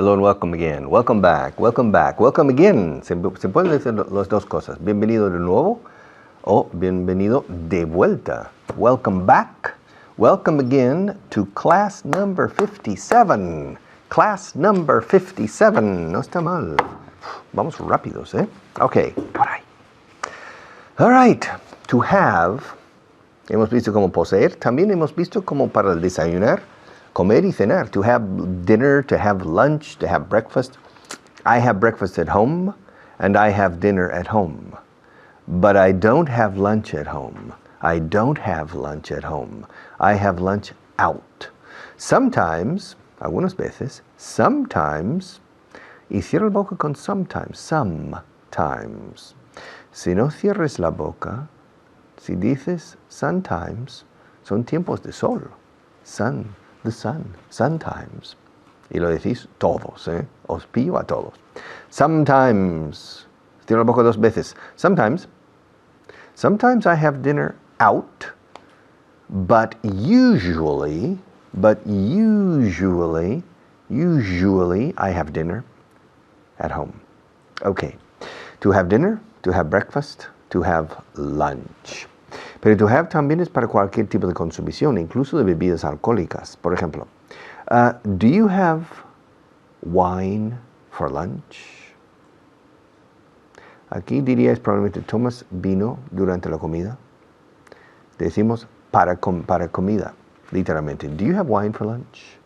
Hello and welcome again. Welcome back. Welcome back. Welcome again. Se pueden decir las dos cosas. Bienvenido de nuevo o bienvenido de vuelta. Welcome back. Welcome again to class number 57. Class number 57. No está mal. Vamos rápidos, ¿eh? Ok, por ahí. All right. To have. Hemos visto como poseer. También hemos visto como para desayunar. Comer y cenar, to have dinner, to have lunch, to have breakfast. I have breakfast at home, and I have dinner at home. But I don't have lunch at home. I don't have lunch at home. I have lunch out. Sometimes, algunas veces, sometimes, y cierra la boca con sometimes, sometimes. Si no cierres la boca, si dices sometimes, son tiempos de sol, sun. The sun, sometimes. Y lo decís todos, ¿eh? Os pillo a todos. Sometimes. Cierro la boca dos veces. Sometimes I have dinner out, but usually I have dinner at home. Okay. To have dinner, to have breakfast, to have lunch. Pero to have también es para cualquier tipo de consumición, incluso de bebidas alcohólicas. Por ejemplo, do you have wine for lunch? Aquí diríais probablemente, ¿tomas vino durante la comida? Decimos para comida, literalmente. Do you have wine for lunch?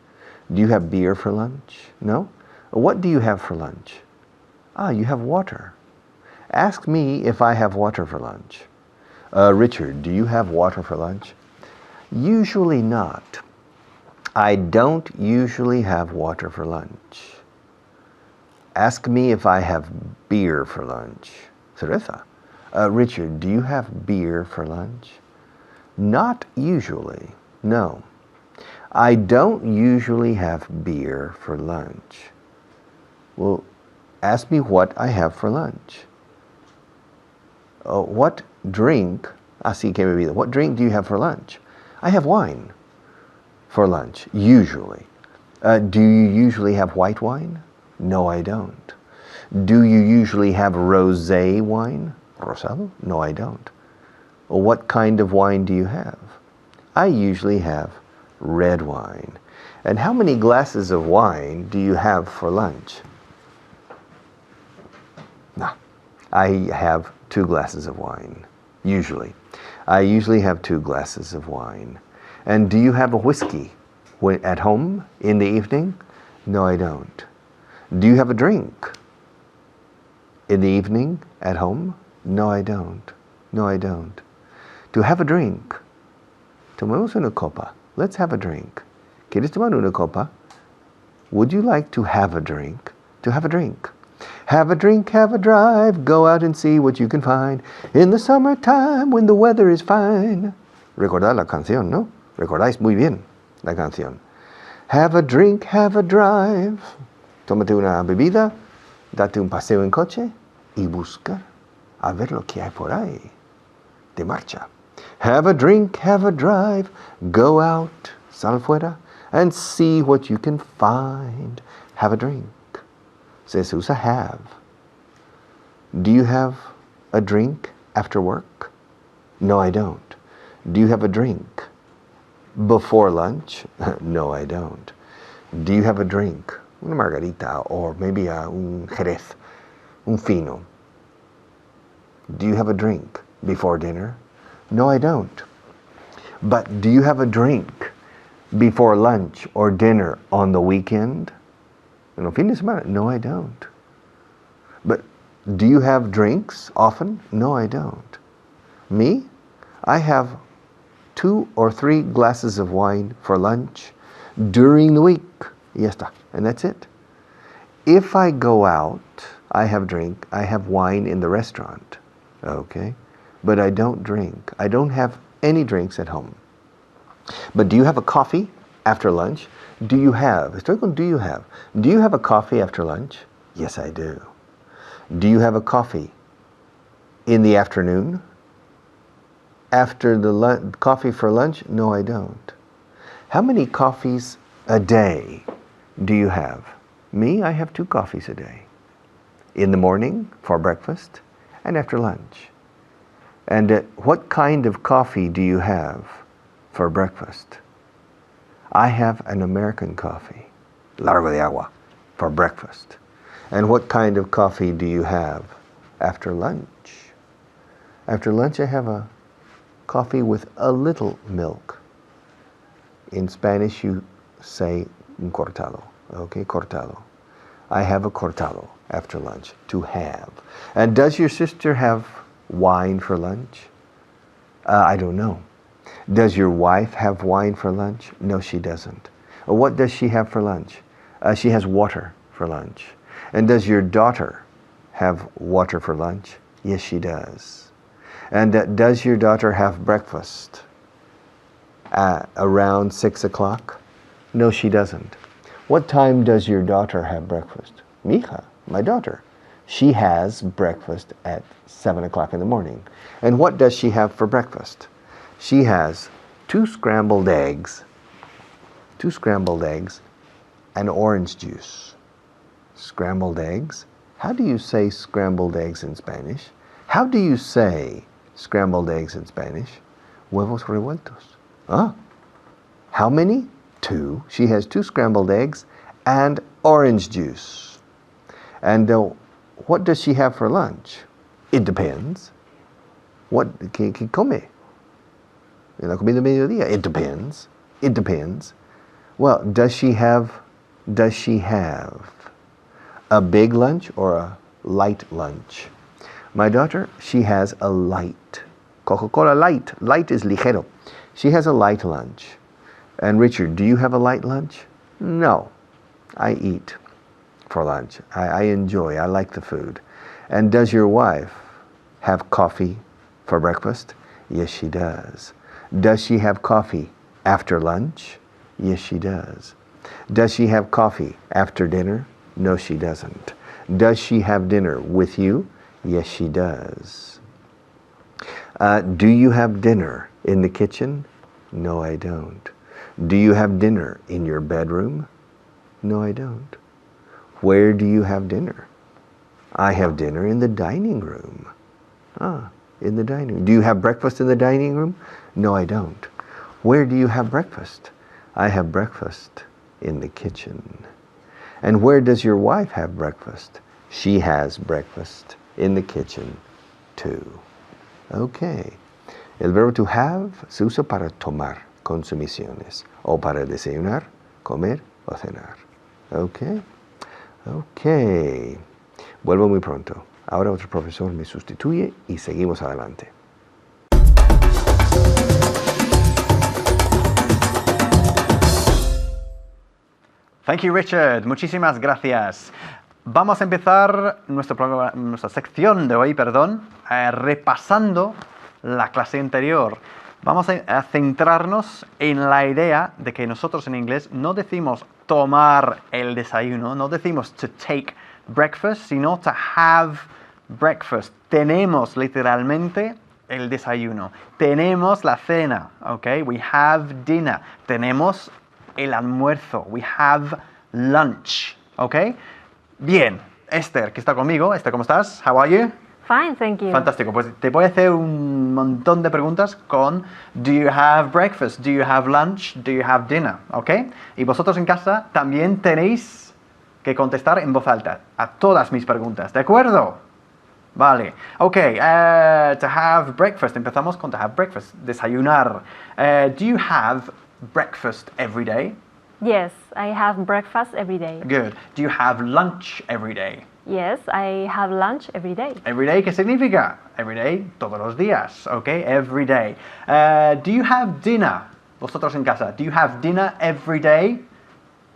Do you have beer for lunch? No? What do you have for lunch? You have water. Ask me if I have water for lunch. Richard, do you have water for lunch? Usually not. I don't usually have water for lunch. Ask me if I have beer for lunch. Cerveza. Richard, do you have beer for lunch? Not usually. No. I don't usually have beer for lunch. Well, ask me what I have for lunch. What drink, así que bebida, what drink do you have for lunch? I have wine for lunch, usually. Do you usually have white wine? No, I don't. Do you usually have rosé wine? Rosado? No, I don't. Well, what kind of wine do you have? I usually have red wine. And how many glasses of wine do you have for lunch? No, I have 2 glasses of wine, usually. I usually have 2 glasses of wine. And do you have a whiskey at home in the evening? No, I don't. Do you have a drink in the evening at home? No, I don't. No, I don't. To have a drink. Tomemos una copa. Let's have a drink. ¿Quieres tomar una copa? Would you like to have a drink? To have a drink. Have a drink, have a drive, go out and see what you can find in the summertime when the weather is fine. Recordad la canción, ¿no? Recordáis muy bien la canción. Have a drink, have a drive. Tómate una bebida, date un paseo en coche y busca a ver lo que hay por ahí. De marcha. Have a drink, have a drive, go out, sal fuera, and see what you can find. Have a drink. Se usa have. Do you have a drink after work? No, I don't. Do you have a drink before lunch? No, I don't. Do you have a drink? Una margarita or maybe un jerez, un fino. Do you have a drink before dinner? No, I don't. But do you have a drink before lunch or dinner on the weekend? En los fines de semana? No, I don't. But do you have drinks often? No, I don't. Me? I have 2 or 3 glasses of wine for lunch during the week. Y ya está. And that's it. If I go out, I have wine in the restaurant. Okay? But I don't drink. I don't have any drinks at home. But do you have a coffee after lunch? Do you have? Estoy con do you have. Do you have a coffee after lunch? Yes, I do. Do you have a coffee in the afternoon? After the coffee for lunch? No, I don't. How many coffees a day do you have? Me, I have 2 coffees a day. In the morning for breakfast and after lunch. And what kind of coffee do you have for breakfast? I have an American coffee, largo de agua, for breakfast. And what kind of coffee do you have after lunch? After lunch I have a coffee with a little milk. In Spanish you say un cortado, okay, cortado. I have a cortado after lunch, to have. And does your sister have wine for lunch? I don't know. Does your wife have wine for lunch? No, she doesn't. What does she have for lunch? She has water for lunch. And does your daughter have water for lunch? Yes, she does. And does your daughter have breakfast around 6 o'clock? No, she doesn't. What time does your daughter have breakfast? Mi hija, my daughter. She has breakfast at 7 o'clock in the morning. And what does she have for breakfast? She has 2 scrambled eggs, and orange juice. Scrambled eggs? How do you say scrambled eggs in Spanish? How do you say scrambled eggs in Spanish? Huevos revueltos. Ah, how many? 2. She has 2 scrambled eggs and orange juice. And what does she have for lunch? It depends. ¿Qué come? La comida mediodía? It depends. It depends. Well, does she have a big lunch or a light lunch? My daughter, she has a light. Coca-Cola light. Light is ligero. She has a light lunch. And Richard, do you have a light lunch? No. I eat for lunch. I enjoy. I like the food. And does your wife have coffee for breakfast? Yes, she does. Does she have coffee after lunch? Yes, she does. Does she have coffee after dinner? No, she doesn't. Does she have dinner with you? Yes, she does. Do you have dinner in the kitchen? No, I don't. Do you have dinner in your bedroom? No, I don't. Where do you have dinner? I have dinner in the dining room. Ah, in the dining room. Do you have breakfast in the dining room? No, I don't. Where do you have breakfast? I have breakfast in the kitchen. And where does your wife have breakfast? She has breakfast in the kitchen too. Okay. El verbo to have se usa para tomar consumiciones o para desayunar, comer o cenar. Okay. Okay. Vuelvo muy pronto. Ahora otro profesor me sustituye y seguimos adelante. Thank you, Richard. Muchísimas gracias. Vamos a empezar nuestra sección de hoy, repasando la clase anterior. Vamos a centrarnos en la idea de que nosotros en inglés no decimos tomar el desayuno, no decimos to take breakfast, sino to have breakfast. Tenemos literalmente el desayuno. Tenemos la cena, ¿ok? We have dinner. Tenemos el almuerzo. We have lunch, ¿ok? Bien, Esther, que está conmigo. Esther, ¿cómo estás? How are you? Fine, thank you. Fantástico, pues te voy a hacer un montón de preguntas con do you have breakfast, do you have lunch, do you have dinner, ¿ok? Y vosotros en casa también tenéis que contestar en voz alta a todas mis preguntas, ¿de acuerdo? Vale, ok, to have breakfast, empezamos con to have breakfast, desayunar. Do you have breakfast every day? Yes, I have breakfast every day. Good. Do you have lunch every day? Yes, I have lunch every day. Every day, ¿qué significa? Every day, todos los días, ¿ok? Every day. Do you have dinner? Vosotros en casa, do you have dinner every day?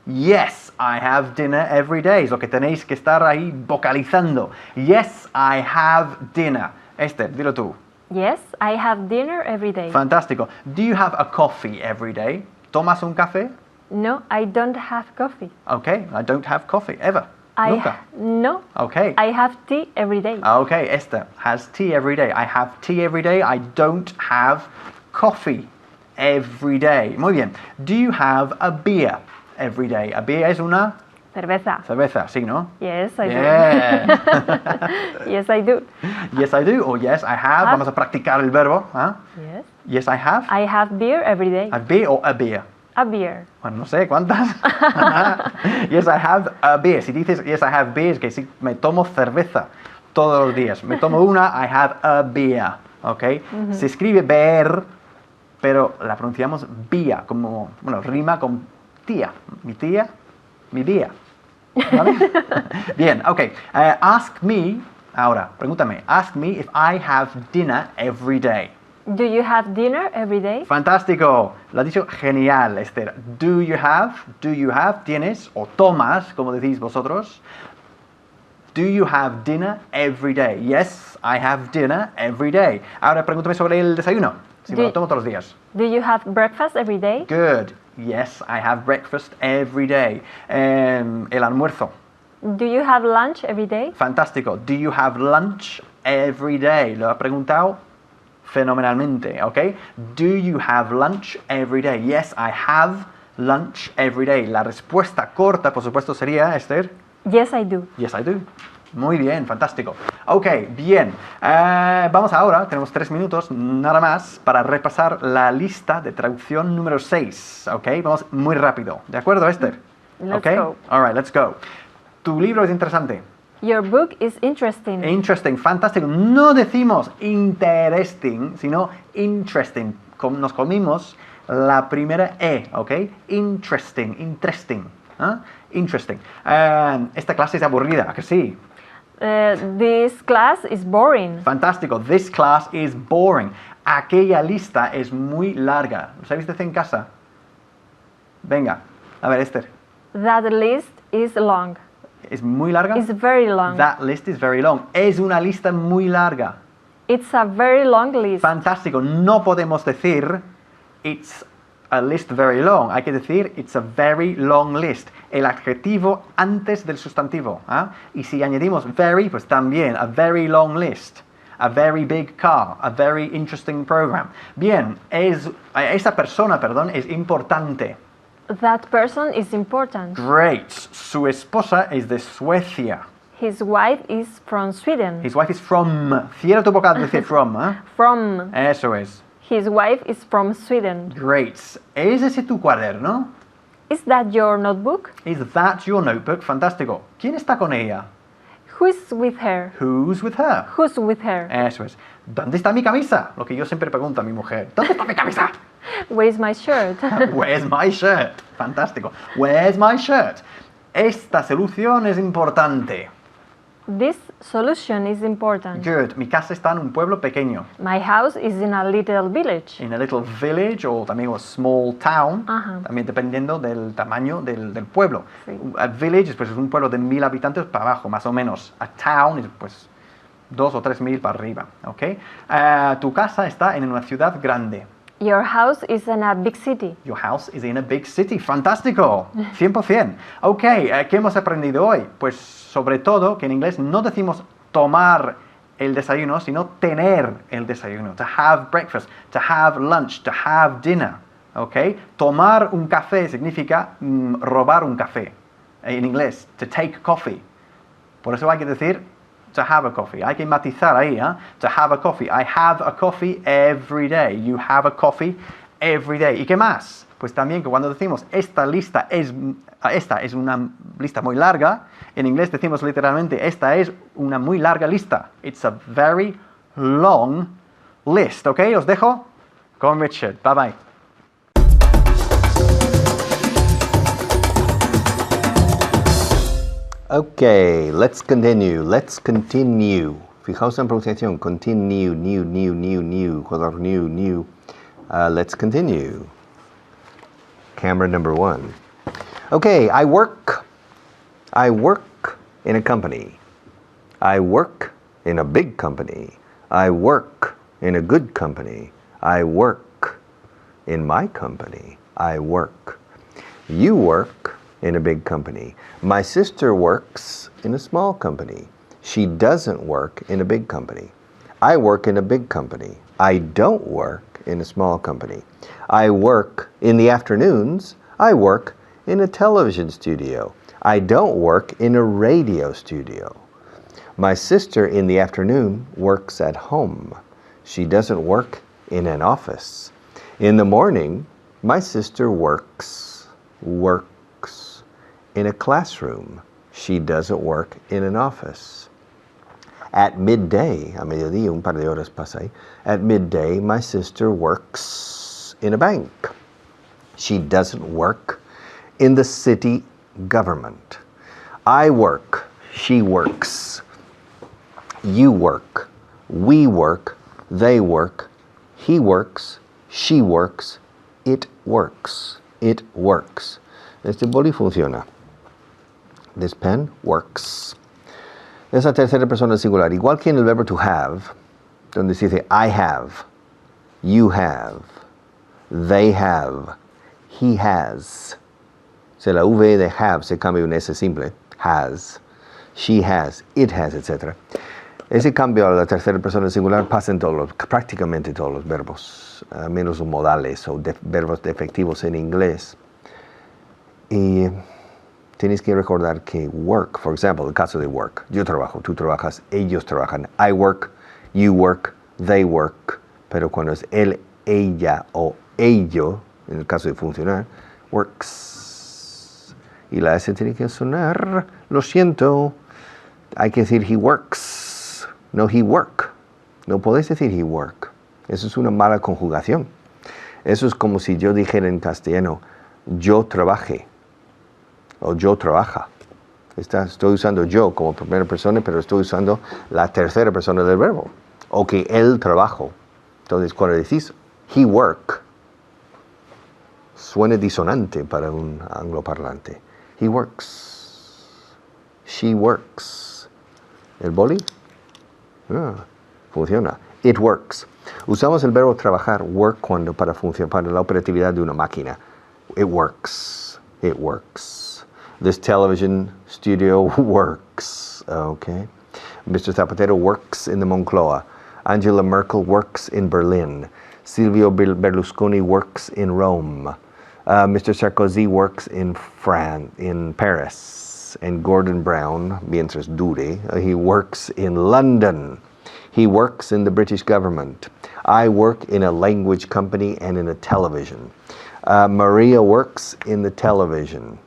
Yes, I have dinner every day. Es lo que tenéis que estar ahí vocalizando. Yes, I have dinner. Esther, dilo tú. Yes, I have dinner every day. Fantástico. Do you have a coffee every day? ¿Tomas un café? No, I don't have coffee. Okay, I don't have coffee, ever. Nunca. No. Okay. I have tea every day. Okay, Esther has tea every day. I have tea every day. I don't have coffee every day. Muy bien. Do you have a beer every day? A beer es una Cerveza. Cerveza, sí, ¿no? Yes, I Yeah. do. Yes, I do. Yes, I do. O yes, I have. Vamos a practicar el verbo. ¿Ah? Yes. Yes, I have. I have beer every day. A beer o a beer. A beer. Bueno, no sé cuántas. Yes, I have a beer. Si dices yes, I have beer, es que sí, me tomo cerveza todos los días. Me tomo una, I have a beer. ¿Ok? Se escribe beer, pero la pronunciamos vía, como, bueno, rima con tía. Mi tía, mi día. ¿Vale? Bien, ok. Ask me, ahora, pregúntame. Ask me if I have dinner every day. Do you have dinner every day? Fantástico, lo has dicho genial, Esther. Do you have, tienes, o tomas, como decís vosotros. Do you have dinner every day? Yes, I have dinner every day. Ahora pregúntame sobre el desayuno, si me lo tomo todos los días. Do you have breakfast every day? Good, yes, I have breakfast every day. El almuerzo. Do you have lunch every day? Fantástico, do you have lunch every day? Lo ha preguntado fenomenalmente, ¿ok? Do you have lunch every day? Yes, I have lunch every day. La respuesta corta, por supuesto, sería, Esther. Yes, I do. Yes, I do. Muy bien, fantástico. Ok, bien. Vamos ahora, tenemos 3 minutos, nada más, para repasar la lista de traducción número 6. Ok, vamos muy rápido. ¿De acuerdo, Esther? Let's Okay? go. All right, let's go. Tu libro es interesante. Your book is interesting. Interesting, fantástico. No decimos interesting, sino interesting. Nos comimos la primera E, ¿ok? Interesting, interesting. ¿Ah? Interesting. Esta clase es aburrida, ¿a que sí? This class is boring. Fantástico. This class is boring. Aquella lista es muy larga. ¿Lo sabéis decir en casa? Venga, a ver, Esther. That list is long. ¿Es muy larga? It's very long. That list is very long. Es una lista muy larga. It's a very long list. Fantástico. No podemos decir it's a list very long. Hay que decir it's a very long list. El adjetivo antes del sustantivo. ¿Ah? Y si añadimos very, pues también a very long list. A very big car. A very interesting program. Bien, esa persona, es importante. That person is important. Great. Su esposa es de Suecia. His wife is from Sweden. His wife is from. Cierra tu boca al decir from. ¿Eh? From. Eso es. His wife is from Sweden. Great. ¿Es ese tu cuaderno? Is that your notebook? Is that your notebook? Fantástico. ¿Quién está con ella? Who is with her? Who's with her? Who's with her? Eso es. ¿Dónde está mi camisa? Lo que yo siempre pregunto a mi mujer. ¿Dónde está mi camisa? Where is my shirt? Where's my shirt? Fantástico. Where's my shirt? Esta solución es importante. This solution is important. Good. Mi casa está en un pueblo pequeño. My house is in a little village. In a little village o también a small town. Ajá. También dependiendo del tamaño del pueblo. Sí. A village pues, es un pueblo de 1000 habitantes para abajo, más o menos. A town es pues 2 o 3000 para arriba. ¿Okay? Tu casa está en una ciudad grande. Your house is in a big city. Your house is in a big city. Fantástico. 100%. Ok, ¿qué hemos aprendido hoy? Pues sobre todo que en inglés no decimos tomar el desayuno, sino tener el desayuno. To have breakfast, to have lunch, to have dinner. Ok, tomar un café significa robar un café. En inglés, to take coffee. Por eso hay que decir to have a coffee. Hay que matizar ahí, ¿eh? To have a coffee. I have a coffee every day. You have a coffee every day. ¿Y qué más? Pues también que cuando decimos esta es una lista muy larga, en inglés decimos literalmente esta es una muy larga lista. It's a very long list. ¿Ok? Os dejo con Richard. Bye bye. Okay, let's continue. Fijaos en pronunciación. Continue, new. Let's continue. Camera number 1. Okay, I work in a company. I work in a big company. I work in a good company. I work in my company. I work. You work in a big company. My sister works in a small company. She doesn't work in a big company. I work in a big company. I don't work in a small company. I work in the afternoons. I work in a television studio. I don't work in a radio studio. My sister in the afternoon works at home. She doesn't work in an office. In the morning, my sister works in a classroom. She doesn't work in an office. At midday, a mediodía, un par de horas pasa ahí. At midday, my sister works in a bank. She doesn't work in the city government. I work, she works. You work, we work, they work, he works, she works, it works. It works. Este boli funciona. This pen works. Es la tercera persona singular. Igual que en el verbo to have, donde se dice I have, you have, they have, he has. O sea, la V de have se cambia un S simple. Has, she has, it has, etc. Ese cambio a la tercera persona singular pasa en prácticamente todos los verbos, menos los modales o verbos defectivos en inglés. Y tienes que recordar que work, for example, el caso de work. Yo trabajo, tú trabajas, ellos trabajan. I work, you work, they work. Pero cuando es él, ella o ello, en el caso de funcionar, works. Y la S tiene que sonar, lo siento. Hay que decir he works, no he work. No podés decir he work. Eso es una mala conjugación. Eso es como si yo dijera en castellano, yo trabaje. O yo trabaja. Estoy usando yo como primera persona, pero estoy usando la tercera persona del verbo. O que él trabajo. Entonces, cuando decís he work, suena disonante para un angloparlante. He works. She works. ¿El boli? Funciona. It works. Usamos el verbo trabajar, work, cuando para la operatividad de una máquina. It works. It works. This television studio works. Okay. Mr. Zapatero works in the Moncloa. Angela Merkel works in Berlin. Silvio Berlusconi works in Rome. Mr. Sarkozy works in Paris. And Gordon Brown, mientras dure, he works in London. He works in the British government. I work in a language company and in a television. Maria works in the television.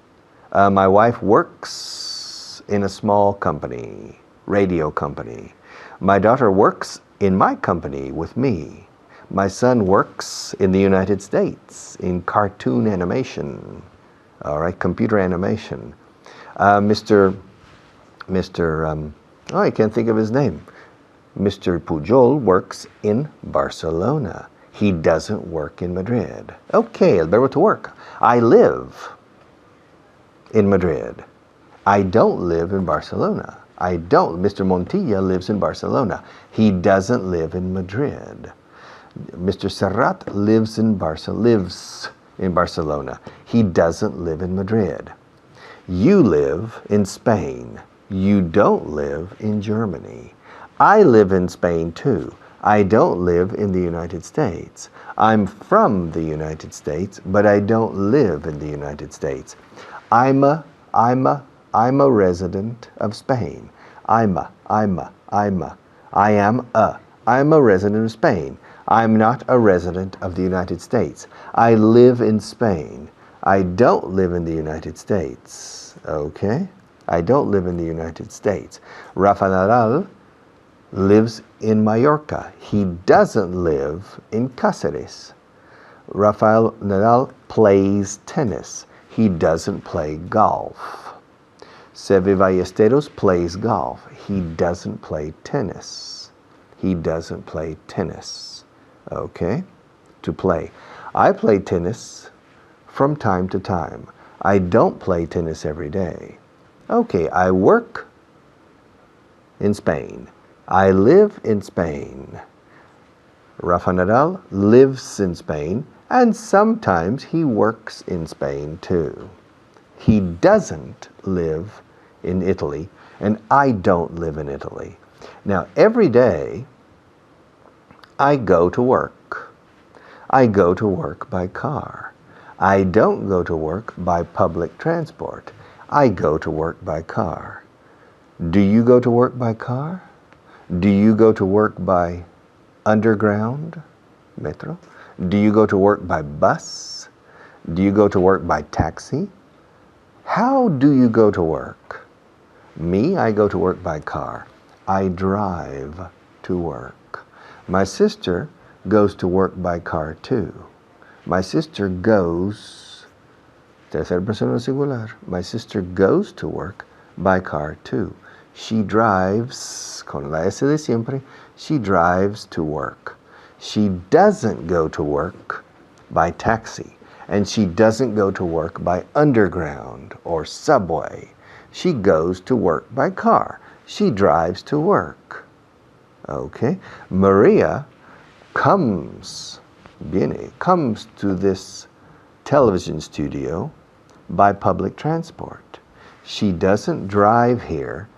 My wife works in a small company, radio company. My daughter works in my company with me. My son works in the United States in cartoon animation, all right, computer animation. I can't think of his name. Mr. Pujol works in Barcelona. He doesn't work in Madrid. Okay, el verbo to work. I live in Madrid. I don't live in Barcelona. Mr. Montilla lives in Barcelona. He doesn't live in Madrid. Mr. Serrat lives in Barcelona. He doesn't live in Madrid. You live in Spain. You don't live in Germany. I live in Spain too. I don't live in the United States. I'm from the United States, but I don't live in the United States. I'm a resident of Spain. I'm a resident of Spain. I'm not a resident of the United States. I live in Spain. I don't live in the United States. Okay? I don't live in the United States. Rafa Nadal lives in Mallorca. He doesn't live in Cáceres. Rafael Nadal plays tennis. He doesn't play golf. Seve Ballesteros plays golf. He doesn't play tennis. He doesn't play tennis. Okay? To play. I play tennis from time to time. I don't play tennis every day. Okay, I work in Spain. I live in Spain. Rafa Nadal lives in Spain, and sometimes he works in Spain too. He doesn't live in Italy, and I don't live in Italy. Now, every day, I go to work. I go to work by car. I don't go to work by public transport. I go to work by car. Do you go to work by car? Do you go to work by underground, metro? Do you go to work by bus? Do you go to work by taxi? How do you go to work? Me, I go to work by car. I drive to work. My sister goes to work by car too. My sister goes, tercera persona singular. My sister goes to work by car too. She drives, con la S de siempre, she drives to work. She doesn't go to work by taxi, and she doesn't go to work by underground or subway. She goes to work by car. She drives to work. Okay? Maria comes to this television studio by public transport. She doesn't drive here.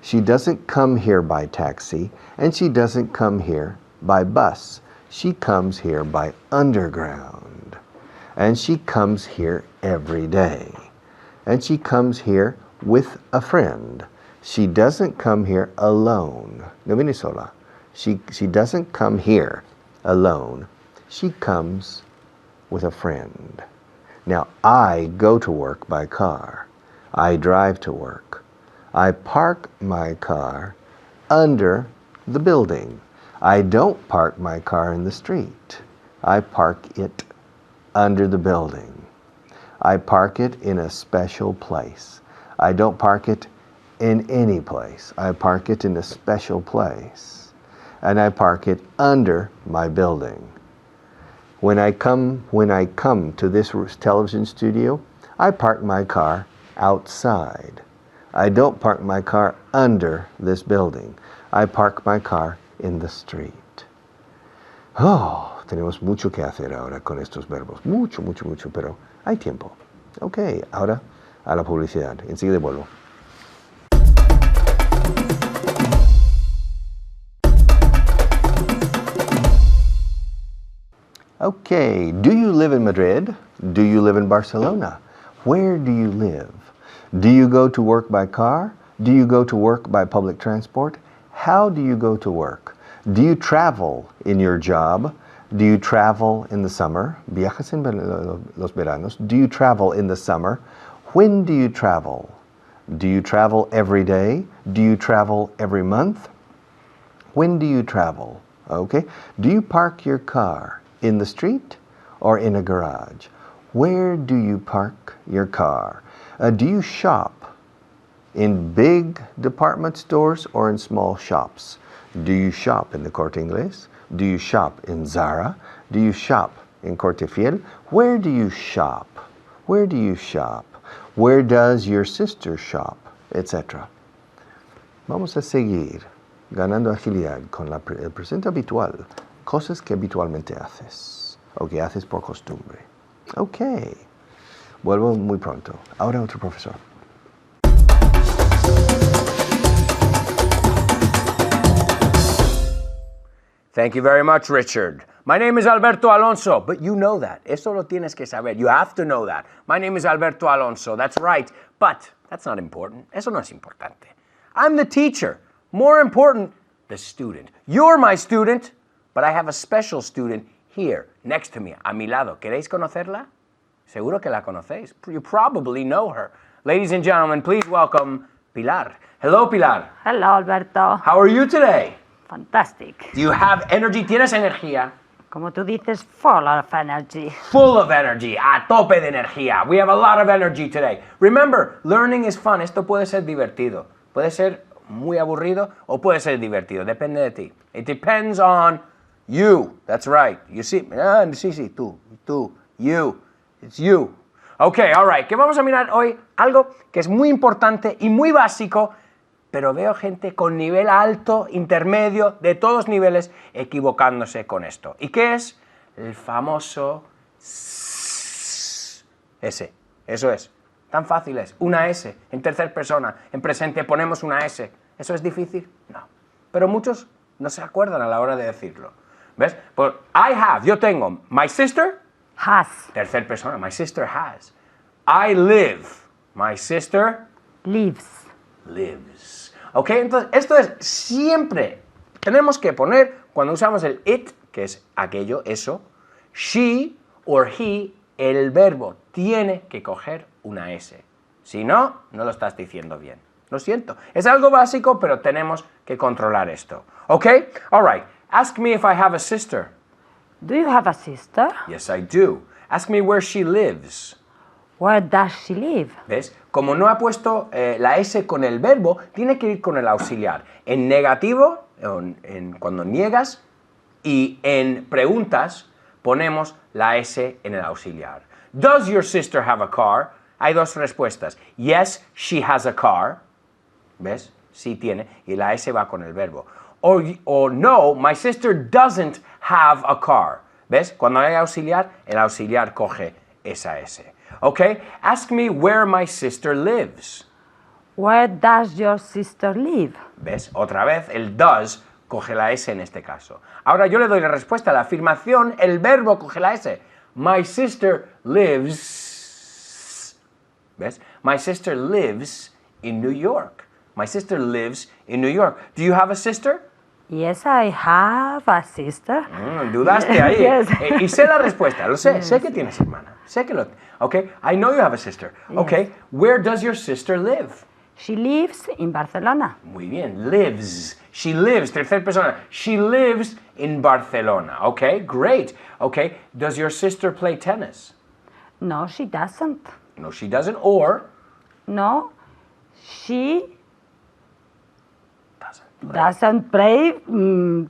She doesn't come here by taxi, and she doesn't come here by bus. She comes here by underground. And she comes here every day. And she comes here with a friend. She doesn't come here alone. No viene sola. She doesn't come here alone. She comes with a friend. Now, I go to work by car. I drive to work. I park my car under the building. I don't park my car in the street. I park it under the building. I park it in a special place. I don't park it in any place. I park it in a special place. And I park it under my building. When I come to this television studio, I park my car outside. I don't park my car under this building. I park my car in the street. Oh, tenemos mucho que hacer ahora con estos verbos. Mucho, pero hay tiempo. Ok, ahora a la publicidad. Enseguida vuelvo. Okay, do you live in Madrid? Do you live in Barcelona? Where do you live? Do you go to work by car? Do you go to work by public transport? How do you go to work? Do you travel in your job? Do you travel in the summer? ¿Viajas en los veranos? Do you travel in the summer? When do you travel? Do you travel every day? Do you travel every month? When do you travel? Okay. Do you park your car in the street or in a garage? Where do you park your car? Do you shop in big department stores or in small shops? Do you shop in the Corte Inglés? Do you shop in Zara? Do you shop in Corte Fiel? Where do you shop? Where do you shop? Where does your sister shop? Etc. Vamos a seguir ganando agilidad con el presente habitual. Cosas que habitualmente haces o que haces por costumbre. Ok. Vuelvo muy pronto. Ahora otro profesor. Thank you very much, Richard. My name is Alberto Alonso, but you know that. Eso lo tienes que saber. You have to know that. My name is Alberto Alonso. That's right. But that's not important. Eso no es importante. I'm the teacher. More important, the student. You're my student, but I have a special student here, next to me, a mi lado. ¿Queréis conocerla? Seguro que la conocéis. You probably know her. Ladies and gentlemen, please welcome Pilar. Hello, Pilar. Hello, Alberto. How are you today? Fantastic. Do you have energy? ¿Tienes energía? Como tú dices, full of energy. Full of energy, a tope de energía. We have a lot of energy today. Remember, learning is fun. Esto puede ser divertido. Puede ser muy aburrido o puede ser divertido. Depende de ti. It depends on you. That's right. You see, sí, tú, you. It's you. Okay, all right. ¿Qué vamos a mirar hoy? Algo que es muy importante y muy básico, pero veo gente con nivel alto, intermedio, de todos niveles, equivocándose con esto. ¿Y qué es? El famoso S. Eso es. Tan fácil es. Una S. En tercera persona, en presente ponemos una S. ¿Eso es difícil? No. Pero muchos no se acuerdan a la hora de decirlo. ¿Ves? Pues I have, yo tengo. My sister. Has. Tercera persona, my sister has. I live. My sister Lives. lives. ¿Ok? Entonces, esto es siempre. Tenemos que poner, cuando usamos el it, que es aquello, eso, she or he, el verbo tiene que coger una S. Si no, no lo estás diciendo bien. Lo siento. Es algo básico, pero tenemos que controlar esto. ¿Ok? All right. Ask me if I have a sister. Do you have a sister? Yes, I do. Ask me where she lives. Where does she live? ¿Ves? Como no ha puesto la S con el verbo, tiene que ir con el auxiliar. En negativo, cuando niegas, y en preguntas, ponemos la S en el auxiliar. Does your sister have a car? Hay dos respuestas. Yes, she has a car. ¿Ves? Sí tiene. Y la S va con el verbo. O no, my sister doesn't have a car. ¿Ves? Cuando hay auxiliar, el auxiliar coge esa S. ¿Ok? Ask me where my sister lives. Where does your sister live? ¿Ves? Otra vez el does coge la S en este caso. Ahora yo le doy la respuesta. La afirmación, el verbo coge la S. My sister lives. ¿Ves? My sister lives in New York. My sister lives in New York. Do you have a sister? Yes, I have a sister. Dudaste ahí. Yes. Y sé la respuesta, lo sé. Sé que tienes hermana. Sé que lo... Okay, I know you have a sister. Okay, where does your sister live? She lives in Barcelona. Muy bien, lives. She lives, tercera persona. She lives in Barcelona. Okay, great. Okay, does your sister play tennis? No, she doesn't. No, she doesn't. Or No, she doesn't. doesn't play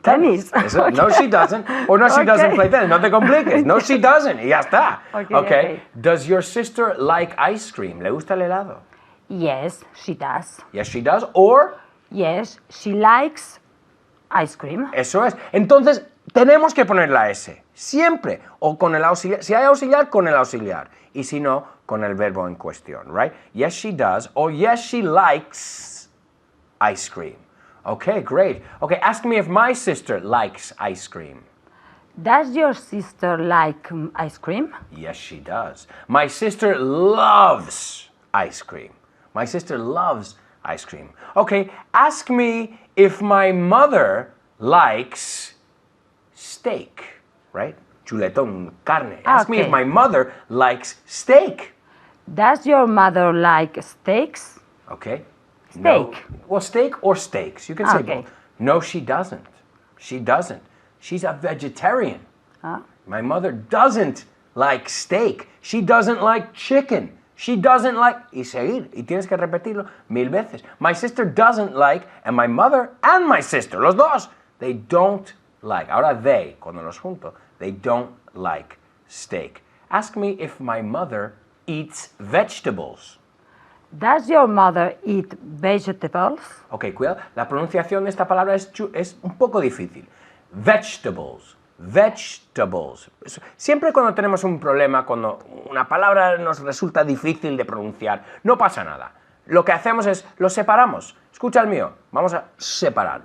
tennis. Eso, no, she doesn't. Or no, she doesn't play tennis. No te compliques. No, she doesn't. Y ya está. Okay. Does your sister like ice cream? ¿Le gusta el helado? Yes, she does. Yes, she does. Or Yes, she likes ice cream. eso es. Entonces, tenemos que poner la S. Siempre. O con el auxiliar. Si hay auxiliar, con el auxiliar. Y si no, con el verbo en cuestión, right? Yes, she does. Or yes, she likes ice cream. Okay, great. Okay, ask me if my sister likes ice cream. Does your sister like ice cream? Yes, she does. My sister loves ice cream. My sister loves ice cream. Okay, ask me if my mother likes steak, right? Chuletón, carne. Ask me if Okay. my mother likes steak. Does your mother like steaks? Okay. Steak. No. Well, steak or steaks. You can say Okay. both. No, she doesn't. She doesn't. She's a vegetarian. Ah. My mother doesn't like steak. She doesn't like chicken. She doesn't like... Y seguir. Y tienes que repetirlo 1000 veces. My sister doesn't like, and my mother and my sister, los dos, they don't like. Ahora they, cuando los junto, they don't like steak. Ask me if my mother eats vegetables. Does your mother eat vegetables? Ok, cuidado. La pronunciación de esta palabra es un poco difícil. Vegetables. Vegetables. Siempre cuando tenemos un problema, cuando una palabra nos resulta difícil de pronunciar, no pasa nada. Lo que hacemos es, lo separamos. Escucha el mío. Vamos a separar.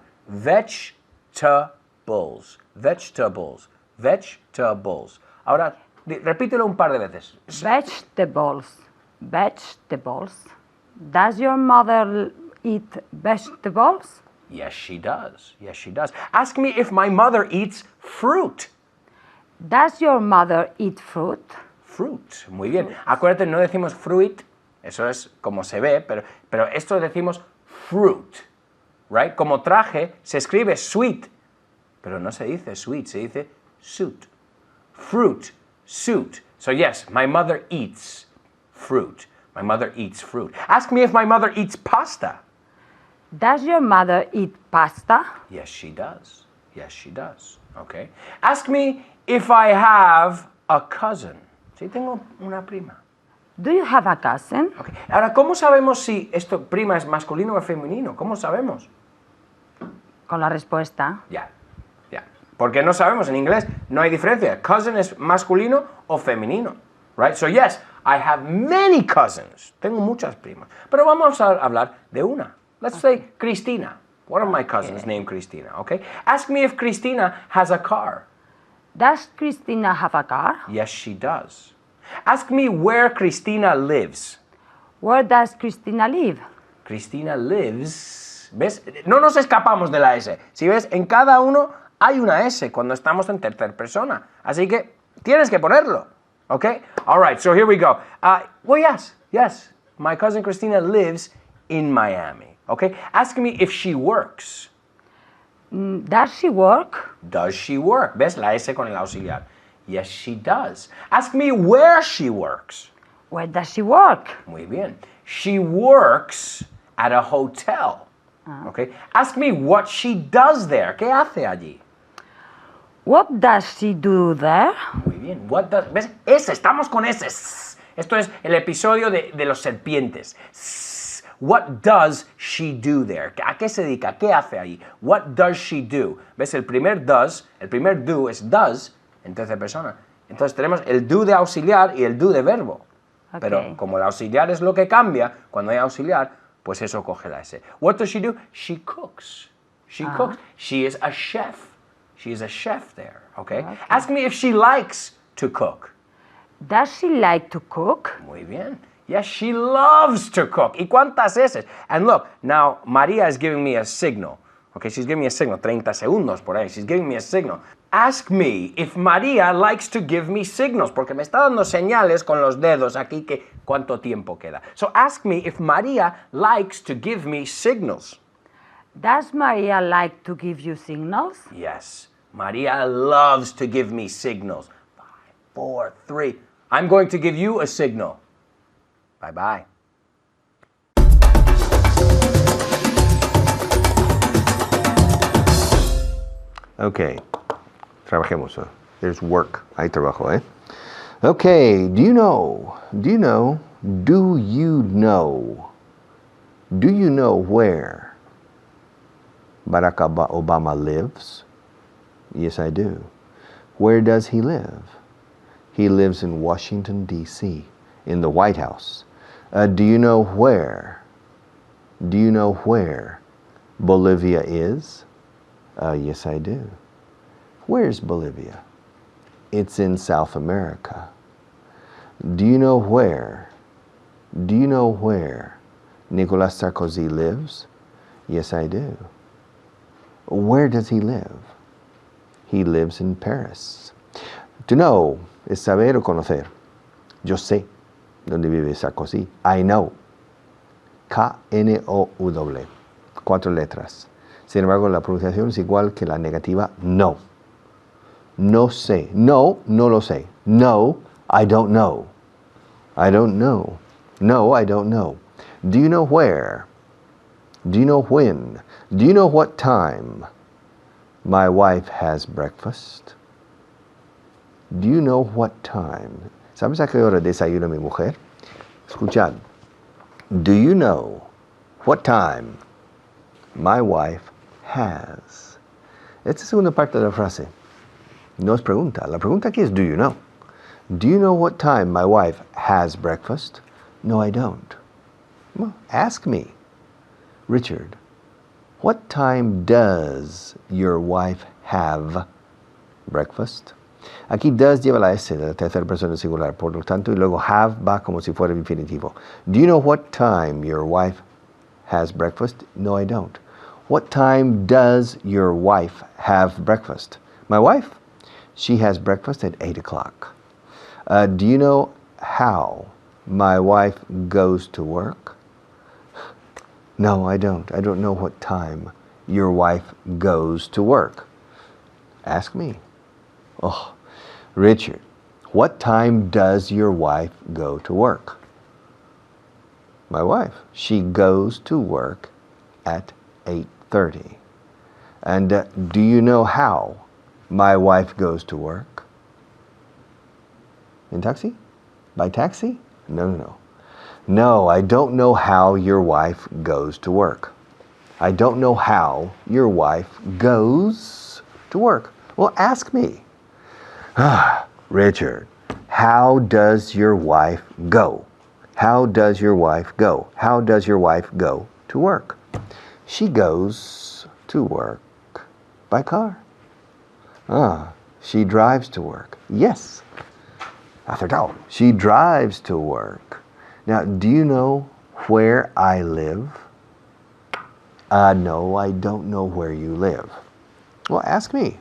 Vegetables. Vegetables. Vegetables. Ahora, repítelo un par de veces. Vegetables. Vegetables. Does your mother eat vegetables? Yes, she does. Yes, she does. Ask me if my mother eats fruit. Does your mother eat fruit? Fruit. Muy bien. Acuérdate, no decimos fruit. Eso es como se ve, pero esto decimos fruit. Right? Como traje, se escribe sweet. Pero no se dice sweet, se dice suit. Fruit. Suit. So yes, my mother eats fruit. My mother eats fruit. Ask me if my mother eats pasta. Does your mother eat pasta? Yes, she does. Yes, she does. Okay. Ask me if I have a cousin. Si tengo una prima. Do you have a cousin? Okay. Ahora, ¿cómo sabemos si esto prima es masculino o femenino? ¿Cómo sabemos? Con la respuesta. Ya. Porque no sabemos, en inglés no hay diferencia. Cousin es masculino o femenino. Right? So yes, I have many cousins. Tengo muchas primas. Pero vamos a hablar de una. Let's say Cristina. One of my cousins named Cristina, okay? Ask me if Cristina has a car. Does Christina have a car? Yes, she does. Ask me where Cristina lives. Where does Christina live? Cristina lives. ¿Ves? No nos escapamos de la S. Si ves, en cada uno hay una S cuando estamos en tercera persona. Así que tienes que ponerlo. Okay? All right, so here we go. Well, yes. My cousin Cristina lives in Miami. Okay? Ask me if she works. Does she work? Does she work? ¿Ves? La S con el auxiliar. Yes, she does. Ask me where she works. Where does she work? Muy bien. She works at a hotel. Okay? Ask me what she does there. ¿Qué hace allí? What does she do there? Muy bien. What does, ¿ves? Estamos con S. Esto es el episodio de los serpientes. What does she do there? ¿A qué se dedica? ¿Qué hace ahí? What does she do? ¿Ves? El primer do es does en tercera persona. Entonces tenemos el do de auxiliar y el do de verbo. Okay. Pero como el auxiliar es lo que cambia, cuando hay auxiliar, pues eso coge la S. What does she do? She cooks. She cooks. She is a chef. She is a chef there, okay? Ask me if she likes to cook. Does she like to cook? Muy bien. Yes, she loves to cook. ¿Y cuántas S? And look, now Maria is giving me a signal. Okay, she's giving me a signal. 30 segundos por ahí. She's giving me a signal. Ask me if Maria likes to give me signals, porque me está dando señales con los dedos aquí que cuánto tiempo queda. So ask me if Maria likes to give me signals. Does Maria like to give you signals? Yes, Maria loves to give me signals. 5, 4, 3. I'm going to give you a signal. Bye-bye. Okay, trabajemos. There's work. Hay trabajo, eh? Okay, do you know where Barack Obama lives? Yes, I do. Where does he live? He lives in Washington, D.C., in the White House. Do you know where Bolivia is? Yes, I do. Where's Bolivia? It's in South America. Do you know where Nicolas Sarkozy lives? Yes, I do. Where does he live? He lives in Paris. To know es saber o conocer. Yo sé dónde vive Sarkozy. I know. K-N-O-W. 4 letras. Sin embargo, la pronunciación es igual que la negativa no. No sé. No, no lo sé. No, I don't know. I don't know. No, I don't know. Do you know where? Do you know when? Do you know what time my wife has breakfast? Do you know what time? ¿Sabes a qué hora desayuna mi mujer? Escuchad. Do you know what time my wife has? Esta es una parte de la frase. No es pregunta. La pregunta aquí es do you know? Do you know what time my wife has breakfast? No, I don't. Well, ask me. Richard, what time does your wife have breakfast? Aquí does lleva la S de la tercera persona singular, por lo tanto, y luego have va como si fuera infinitivo. Do you know what time your wife has breakfast? No, I don't. What time does your wife have breakfast? My wife? She has breakfast at 8 o'clock. Do you know how my wife goes to work? No, I don't. I don't know what time your wife goes to work. Ask me. Oh, Richard, what time does your wife go to work? My wife, she goes to work at 8:30. And do you know how my wife goes to work? In taxi? By taxi? No. No, I don't know how your wife goes to work. I don't know how your wife goes to work. Well, ask me. Richard, how does your wife go? How does your wife go? How does your wife go to work? She goes to work by car. She drives to work. Yes. Acertado. She drives to work. Now, do you know where I live? No, I don't know where you live. Well, ask me.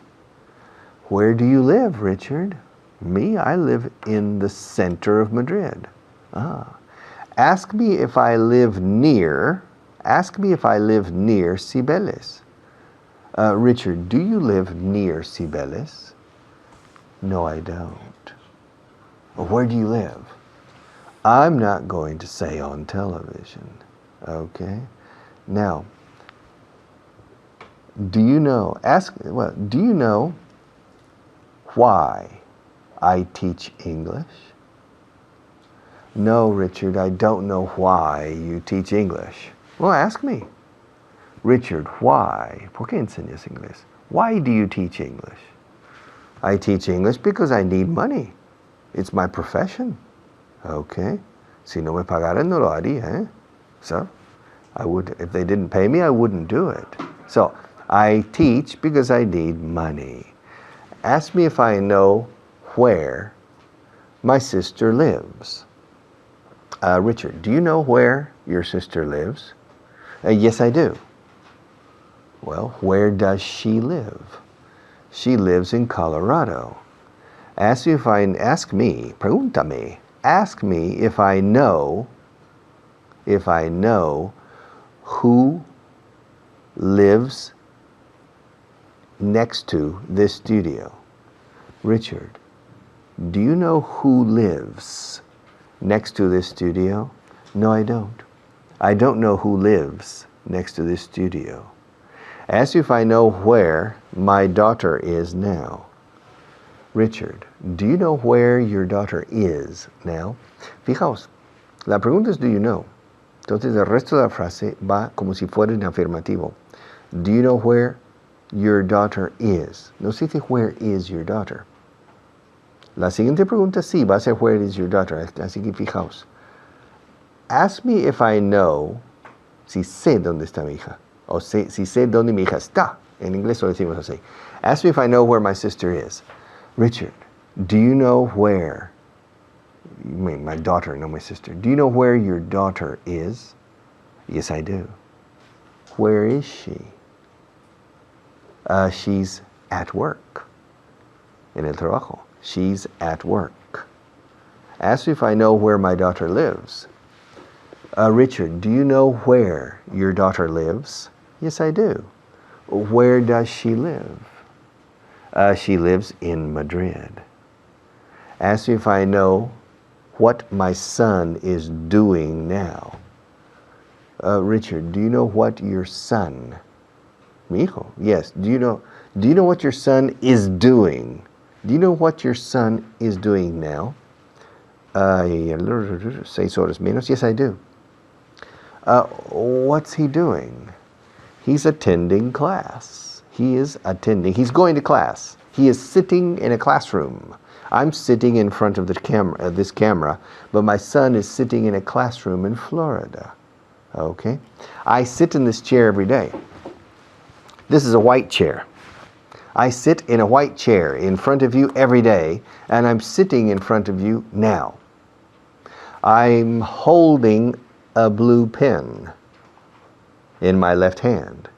Where do you live, Richard? Me, I live in the center of Madrid. Ask me if I live near. Ask me if I live near Cibeles. Richard, do you live near Cibeles? No, I don't. Where do you live? I'm not going to say on television. Okay? Now, do you know why I teach English? No, Richard, I don't know why you teach English. Well, ask me. Richard, why? ¿Por qué enseñas inglés? Why do you teach English? I teach English because I need money. It's my profession. Okay? Si no me pagaran, no lo haría, eh? So, if they didn't pay me, I wouldn't do it. So, I teach because I need money. Ask me if I know where my sister lives. Richard, do you know where your sister lives? Yes, I do. Well, where does she live? She lives in Colorado. Pregúntame. Ask me if I know who lives next to this studio. Richard, do you know who lives next to this studio? No, I don't. I don't know who lives next to this studio. Ask you if I know where my daughter is now. Richard, do you know where your daughter is now? Fijaos, la pregunta es do you know. Entonces el resto de la frase va como si fuera en afirmativo. Do you know where your daughter is? No se dice where is your daughter. La siguiente pregunta sí va a ser where is your daughter. Así que fijaos. Ask me if I know, si sé dónde está mi hija. O si sé dónde mi hija está. En inglés lo decimos así. Ask me if I know where my sister is. Richard, do you know where, my daughter, not my sister, do you know where your daughter is? Yes, I do. Where is she? She's at work. En el trabajo. She's at work. Ask me if I know where my daughter lives. Richard, do you know where your daughter lives? Yes, I do. Where does she live? She lives in Madrid. Ask me if I know what my son is doing now. Richard, do you know what your son, mi hijo, yes, do you know what your son is doing? Do you know what your son is doing now? 6 horas menos. Yes, I do. What's he doing? He's attending class. He's going to class. He is sitting in a classroom. I'm sitting in front of this camera, but my son is sitting in a classroom in Florida. Okay? I sit in this chair every day. This is a white chair. I sit in a white chair in front of you every day, and I'm sitting in front of you now. I'm holding a blue pen in my left hand.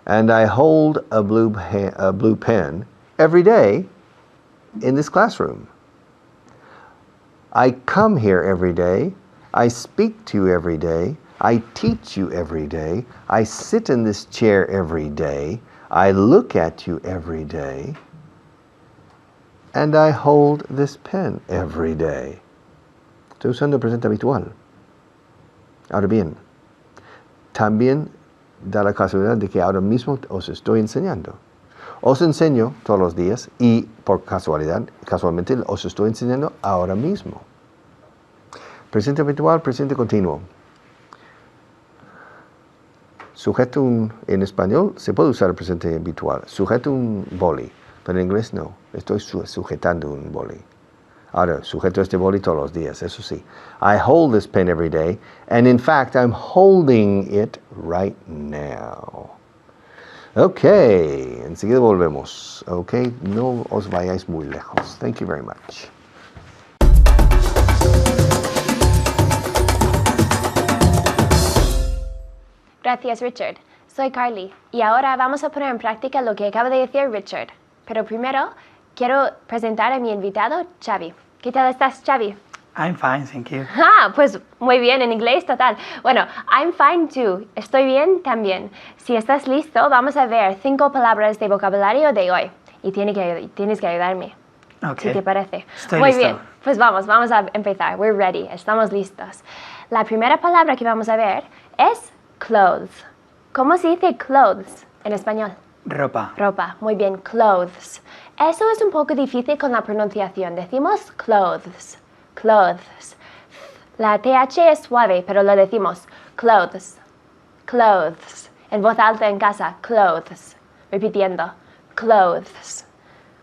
And I hold a blue pen every day in this classroom. I come here every day. I speak to you every day. I teach you every day. I sit in this chair every day. I look at you every day. And I hold this pen every day. Estoy usando el presente habitual. Ahora bien, también da la casualidad de que ahora mismo os estoy enseñando. Os enseño todos los días y por casualmente os estoy enseñando ahora mismo. Presente habitual, presente continuo. Sujeto en español se puede usar el presente habitual. Sujeto un boli, pero en inglés no. Estoy sujetando un boli. Ahora, sujeto este boli todos los días, eso sí. I hold this pen every day, and in fact, I'm holding it right now. Okay, enseguida volvemos. Okay, no os vayáis muy lejos. Thank you very much. Gracias, Richard. Soy Carly y ahora vamos a poner en práctica lo que acaba de decir Richard. Pero primero, quiero presentar a mi invitado, Xavi. ¿Qué tal estás, Xavi? I'm fine, thank you. Ah, pues muy bien, en inglés total. Bueno, I'm fine too. Estoy bien también. Si estás listo, vamos a ver 5 palabras de vocabulario de hoy. Y tienes que ayudarme. Ok. Si te parece. Estoy muy listo. bien, pues vamos a empezar. We're ready. Estamos listos. La primera palabra que vamos a ver es clothes. ¿Cómo se dice clothes en español? Ropa. Ropa, muy bien, clothes. Eso es un poco difícil con la pronunciación. Decimos clothes, clothes. La TH es suave, pero lo decimos clothes, clothes. En voz alta en casa, clothes. Repitiendo, clothes.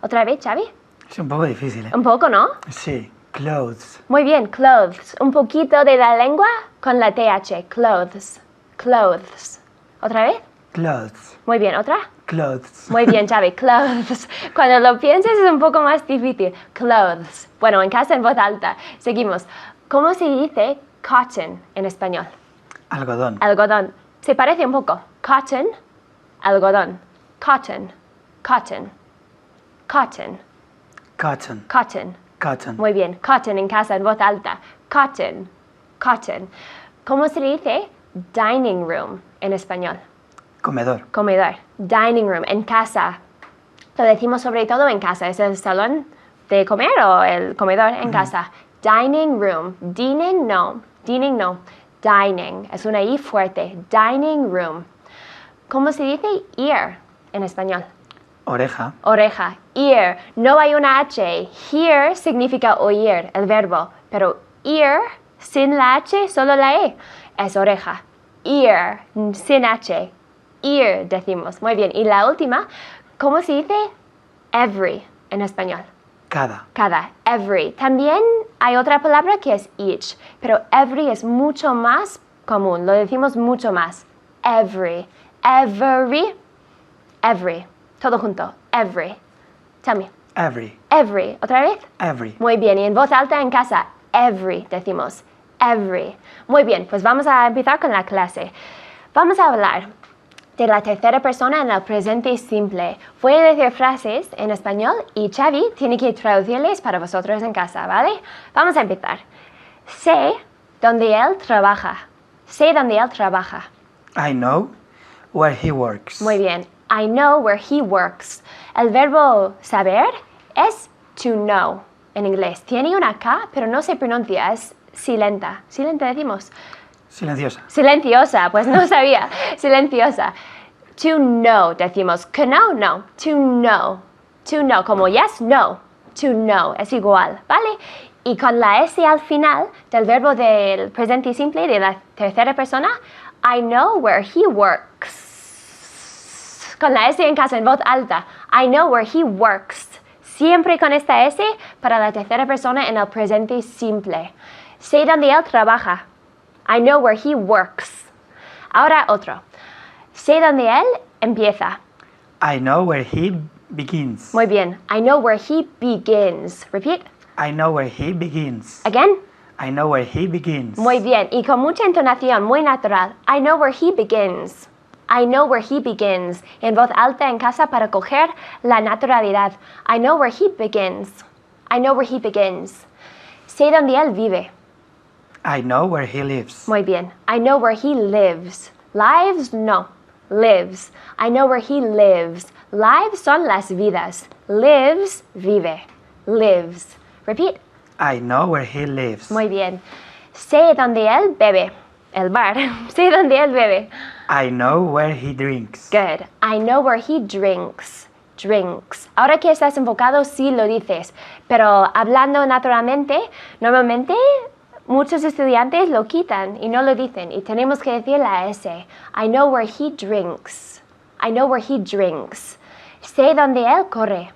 ¿Otra vez, Xavi? Es un poco difícil, ¿eh? Un poco, ¿no? Sí, clothes. Muy bien, clothes. Un poquito de la lengua con la TH, clothes, clothes. ¿Otra vez? Clothes. Muy bien, ¿otra? Clothes. Muy bien, Xavi, clothes. Cuando lo pienses es un poco más difícil. Clothes. Bueno, en casa en voz alta. Seguimos. ¿Cómo se dice cotton en español? Algodón. Algodón. Se parece un poco. Cotton, algodón. Cotton, cotton, cotton, Cotton. cotton. Cotton. Muy bien, cotton en casa en voz alta. Cotton, cotton. ¿Cómo se dice dining room en español? Comedor. Comedor, dining room, en casa. Lo decimos sobre todo en casa. ¿Es el salón de comer o el comedor en casa? Dining room. Dining no. Dining no. Dining. Es una I fuerte. Dining room. ¿Cómo se dice ear en español? Oreja. Oreja. Ear. No hay una H. Hear significa oír, el verbo. Pero ear, sin la H, solo la E. Es oreja. Ear, sin H. Ear, decimos. Muy bien. Y la última, ¿cómo se dice every en español? Cada. Cada. Every. También hay otra palabra que es each, pero every es mucho más común. Lo decimos mucho más. Every. Every. Every. Todo junto. Every. Tell me. Every. Every. ¿Otra vez? Every. Muy bien. Y en voz alta en casa, every, decimos. Every. Muy bien, pues vamos a empezar con la clase. Vamos a hablar de la tercera persona en el presente simple. Voy a decir frases en español y Xavi tiene que traducirles para vosotros en casa, ¿vale? Vamos a empezar. Sé dónde él trabaja. Sé dónde él trabaja. I know where he works. Muy bien. I know where he works. El verbo saber es to know en inglés. Tiene una K, pero no se pronuncia. Es silenta. Silenta decimos. Silenciosa. Silenciosa, pues no sabía. Silenciosa. To know decimos. Que no, no. To know. To know. Como yes, no. To know. Es igual, ¿vale? Y con la S al final del verbo del presente simple de la tercera persona, I know where he works. Con la S en casa en voz alta. I know where he works. Siempre con esta S para la tercera persona en el presente simple. Sé dónde él trabaja. I know where he works. Ahora otro. Sé dónde él empieza. I know where he begins. Muy bien. I know where he begins. Repeat. I know where he begins. Again. I know where he begins. Muy bien. Y con mucha entonación, muy natural. I know where he begins. I know where he begins. En voz alta en casa para coger la naturalidad. I know where he begins. I know where he begins. Sé dónde él vive. I know where he lives. Muy bien. I know where he lives. Lives, no. Lives. I know where he lives. Lives son las vidas. Lives, vive. Lives. Repeat. I know where he lives. Muy bien. Sé dónde él bebe. El bar. Sé dónde él bebe. I know where he drinks. Good. I know where he drinks. Drinks. Ahora que estás enfocado, sí lo dices. Pero hablando naturalmente, normalmente muchos estudiantes lo quitan y no lo dicen. Y tenemos que decir la S. I know where he drinks. I know where he drinks. Sé dónde él corre.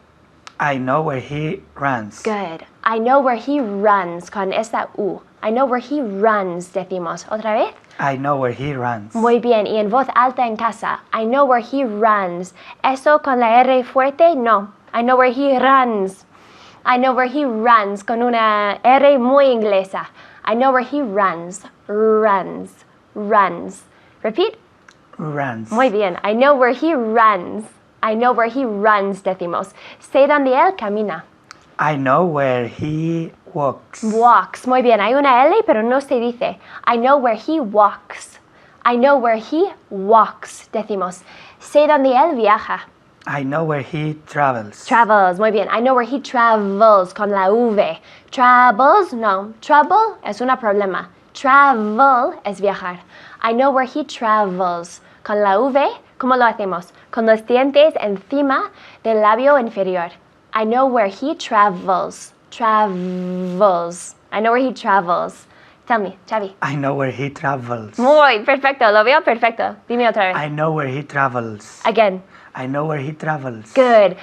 I know where he runs. Good. I know where he runs con esta U. I know where he runs, decimos. ¿Otra vez? I know where he runs. Muy bien. Y en voz alta en casa. I know where he runs. Eso con la R fuerte, no. I know where he runs. I know where he runs con una R muy inglesa. I know where he runs. Runs. Runs. Repeat. who runs. Muy bien. I know where he runs. I know where he runs, decimos. Sé dónde él camina. I know where he walks. Walks. Muy bien. Hay una L, pero no se dice. I know where he walks. I know where he walks, decimos. Sé dónde él viaja. I know where he travels. Travels, muy bien. I know where he travels, con la V. Travels, no. Trouble es un problema. Travel es viajar. I know where he travels. Con la V, ¿cómo lo hacemos? Con los dientes encima del labio inferior. I know where he travels. Travels. I know where he travels. Tell me, Xavi. I know where he travels. Muy perfecto, lo veo perfecto. Dime otra vez. I know where he travels. Again. I know where he travels. Good.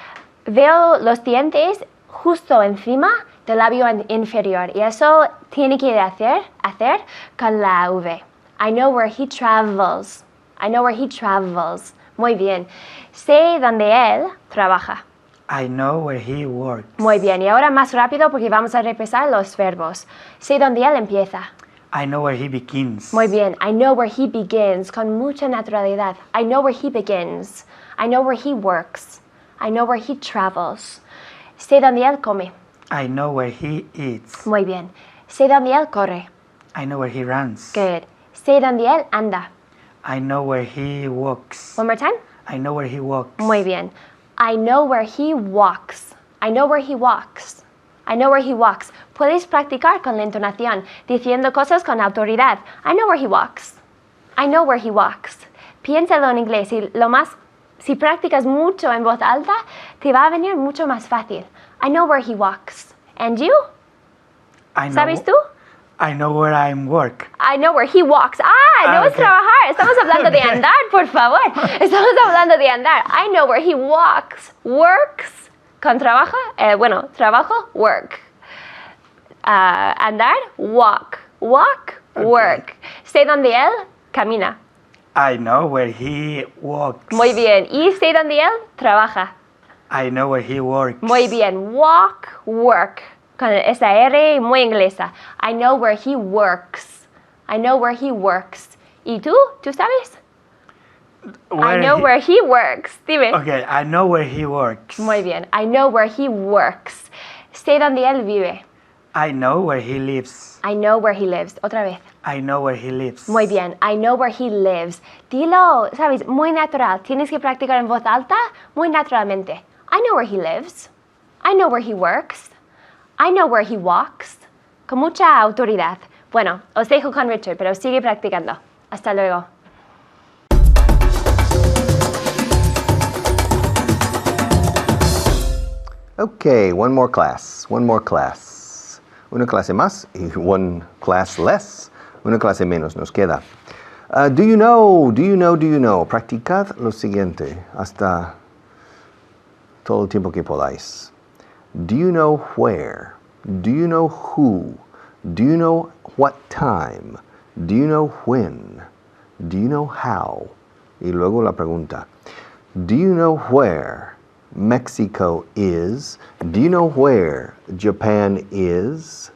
Veo los dientes justo encima del labio inferior y eso tiene que hacer con la V. I know where he travels. I know where he travels. Muy bien. Sé dónde él trabaja. I know where he works. Muy bien. Y ahora más rápido porque vamos a repasar los verbos. Sé dónde él empieza. I know where he begins. Muy bien. I know where he begins. Con mucha naturalidad. I know where he begins. I know where he works. I know where he travels. Sé dónde él come. I know where he eats. Muy bien. Sé dónde él corre. I know where he runs. Good. Sé dónde él anda. I know where he walks. One more time. I know where he walks. Muy bien. I know where he walks. I know where he walks. I know where he walks. Puedes practicar con la entonación, diciendo cosas con autoridad. I know where he walks. I know where he walks. Piénsalo en inglés y si practicas mucho en voz alta, te va a venir mucho más fácil. I know where he walks. And you? I know, ¿Sabes tú? I know where I work. I know where he walks. No es okay. trabajar. Estamos hablando de Okay. andar, por favor. Estamos hablando de andar. I know where he walks. Works. Con trabajo. Trabajo, work. Andar, walk. Walk, work. Sé dónde él camina. I know where he walks. Muy bien. Y sé dónde él trabaja. I know where he works. Muy bien. Walk, work. Con esa R muy inglesa. I know where he works. I know where he works. ¿Y tú? ¿Tú sabes? I know where he works. Dime. Okay, I know where he works. Muy bien. I know where he works. Sé dónde él vive. I know where he lives. I know where he lives. Otra vez. I know where he lives. Muy bien. I know where he lives. Dilo, ¿sabes? Muy natural. Tienes que practicar en voz alta muy naturalmente. I know where he lives. I know where he works. I know where he walks. Con mucha autoridad. Bueno, os dejo con Richard, pero sigue practicando. Hasta luego. Okay, one more class. Una clase más y one class less. Una clase menos nos queda. Do you know? Practicad lo siguiente hasta todo el tiempo que podáis. Do you know where? Do you know who? Do you know what time? Do you know when? Do you know how? Y luego la pregunta. Do you know where Mexico is? Do you know where Japan is?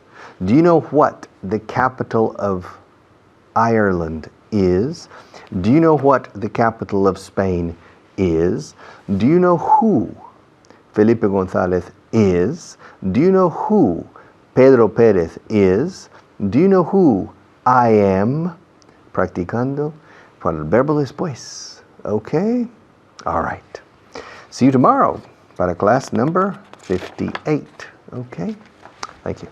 Do you know what the capital of Ireland is? Do you know what the capital of Spain is? Do you know who Felipe González is? Do you know who Pedro Pérez is? Do you know who I am? Practicando con el verbo después. Okay? All right. See you tomorrow para class number 58. Okay? Thank you.